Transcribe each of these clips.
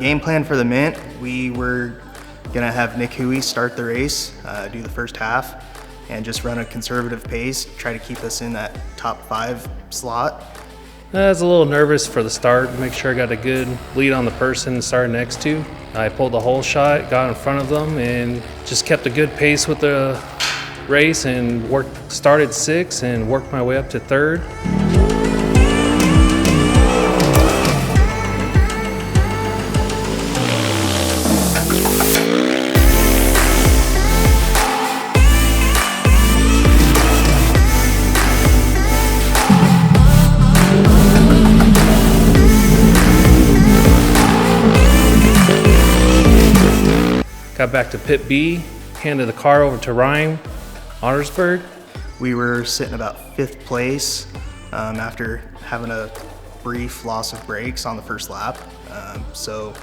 game plan for the Mint, we were gonna have Nick Hooey start the race, do the first half, and just run a conservative pace, try to keep us in that top 5 slot. I was a little nervous for the start, make sure I got a good lead on the person to start next to. I pulled the whole shot, got in front of them, and just kept a good pace with the race and started 6th and worked my way up to 3rd. Got back to pit B, handed the car over to Ryan, Ottesbergs. We were sitting about 5th place after having a brief loss of brakes on the first lap. So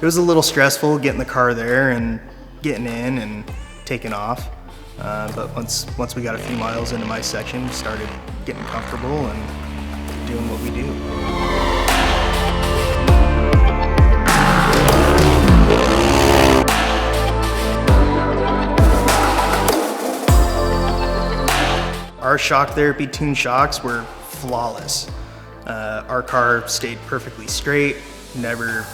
it was a little stressful getting the car there and getting in and taking off. But once we got a few miles into my section, we started getting comfortable and doing what we do. Our shock therapy tuned shocks were flawless. Our car stayed perfectly straight, never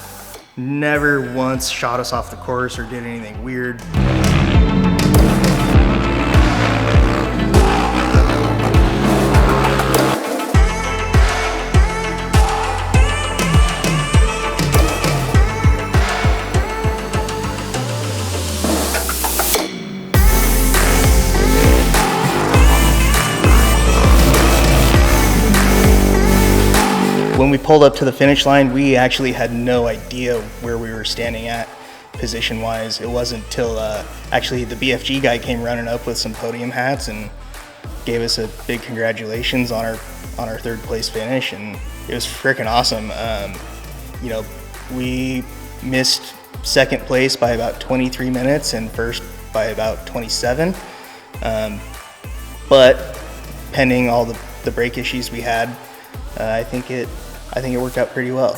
once shot us off the course or did anything weird. When we pulled up to the finish line, we actually had no idea where we were standing at position-wise. It wasn't until actually the BFG guy came running up with some podium hats and gave us a big congratulations on our 3rd place finish, and it was freaking awesome. You know, we missed 2nd place by about 23 minutes and 1st by about 27. But pending all the brake issues we had, I think it worked out pretty well.